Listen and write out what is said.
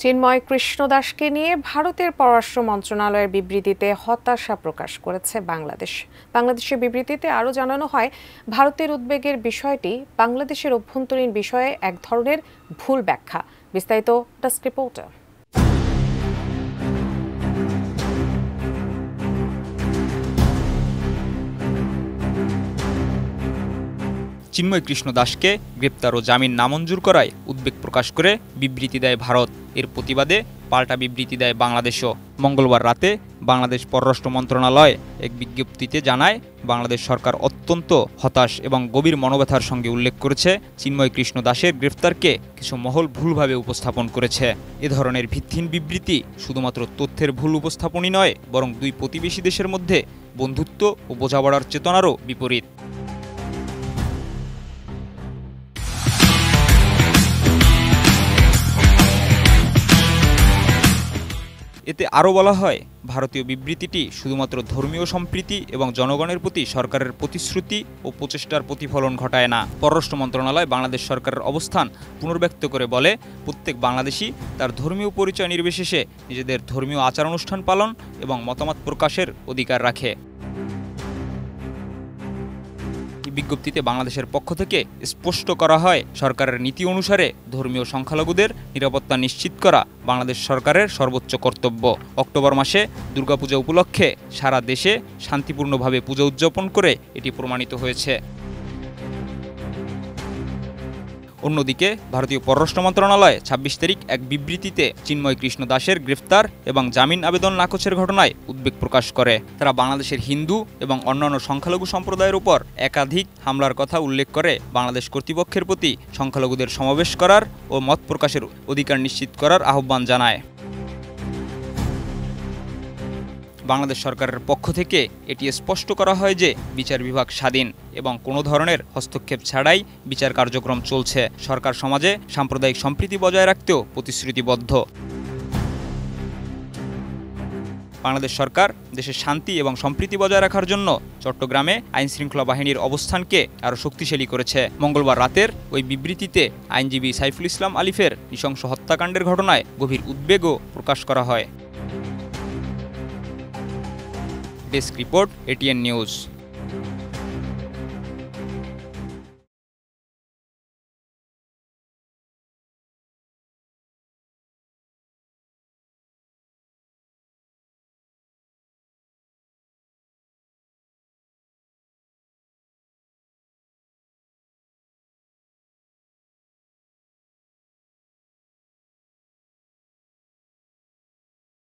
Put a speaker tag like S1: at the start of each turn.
S1: চিন্ময় কৃষ্ণ দাসকে নিয়ে ভারতের পররাষ্ট্র মন্ত্রণালয়ের বিবৃতিতে হতাশা প্রকাশ করেছে বাংলাদেশের বিবৃতিতে আরও জানানো হয়, ভারতের উদ্বেগের বিষয়টি বাংলাদেশের অভ্যন্তরীণ বিষয়ে এক ধরনের ভুল ব্যাখ্যা। বিস্তারিত ডেস্ক রিপোর্টার।
S2: চিন্ময় কৃষ্ণ দাসকে গ্রেপ্তার ও জামিন নামঞ্জুর করায় উদ্বেগ প্রকাশ করে বিবৃতি দেয় ভারত। এর প্রতিবাদে পাল্টা বিবৃতি দেয় বাংলাদেশও। মঙ্গলবার রাতে বাংলাদেশ পররাষ্ট্র মন্ত্রণালয় এক বিজ্ঞপ্তিতে জানায়, বাংলাদেশ সরকার অত্যন্ত হতাশ এবং গভীর মনোব্যথার সঙ্গে উল্লেখ করেছে, চিন্ময় কৃষ্ণ দাসের গ্রেফতারকে কিছু মহল ভুলভাবে উপস্থাপন করেছে। এ ধরনের ভিত্তিহীন বিবৃতি শুধুমাত্র তথ্যের ভুল উপস্থাপনই নয়, বরং দুই প্রতিবেশী দেশের মধ্যে বন্ধুত্ব ও বোঝাপড়ার চেতনারও বিপরীত। এতে আরও বলা হয়, ভারতীয় বিবৃতিটি শুধুমাত্র ধর্মীয় সম্প্রীতি এবং জনগণের প্রতি সরকারের প্রতিশ্রুতি ও প্রচেষ্টার প্রতিফলন ঘটায় না। পররাষ্ট্র মন্ত্রণালয় বাংলাদেশ সরকারের অবস্থান পুনর্ব্যক্ত করে বলে, প্রত্যেক বাংলাদেশি তার ধর্মীয় পরিচয় নির্বিশেষে নিজেদের ধর্মীয় আচার অনুষ্ঠান পালন এবং মতামত প্রকাশের অধিকার রাখে। বিজ্ঞপ্তিতে বাংলাদেশের পক্ষ থেকে স্পষ্ট করা হয়, সরকারের নীতি অনুসারে ধর্মীয় সংখ্যালঘুদের নিরাপত্তা নিশ্চিত করা বাংলাদেশ সরকারের সর্বোচ্চ কর্তব্য। অক্টোবর মাসে দুর্গাপূজা উপলক্ষে সারা দেশে শান্তিপূর্ণভাবে পূজা উদযাপন করে এটি প্রমাণিত হয়েছে। অন্যদিকে ভারতীয় পররাষ্ট্র মন্ত্রণালয় ২৬ তারিখ এক বিবৃতিতে চিন্ময় কৃষ্ণ দাসের গ্রেফতার এবং জামিন আবেদন নাকচের ঘটনায় উদ্বেগ প্রকাশ করে। তারা বাংলাদেশের হিন্দু এবং অন্যান্য সংখ্যালঘু সম্প্রদায়ের উপর একাধিক হামলার কথা উল্লেখ করে বাংলাদেশ কর্তৃপক্ষের প্রতি সংখ্যালঘুদের সমাবেশ করার ও মত প্রকাশের অধিকার নিশ্চিত করার আহ্বান জানায়। বাংলাদেশ সরকারের পক্ষ থেকে এটি স্পষ্ট করা হয় যে বিচার বিভাগ স্বাধীন এবং কোনো ধরনের হস্তক্ষেপ ছাড়াই বিচার কার্যক্রম চলছে। সরকার সমাজে সাম্প্রদায়িক সম্প্রীতি বজায় রাখতেও প্রতিশ্রুতিবদ্ধ। বাংলাদেশ সরকার দেশের শান্তি এবং সম্প্রীতি বজায় রাখার জন্য চট্টগ্রামে আইনশৃঙ্খলা বাহিনীর অবস্থানকে আরও শক্তিশালী করেছে। মঙ্গলবার রাতের ওই বিবৃতিতে আইনজীবী সাইফুল ইসলাম আলিফের নৃশংস হত্যাকাণ্ডের ঘটনায় গভীর উদ্বেগও প্রকাশ করা হয়। Desk report, ATN news.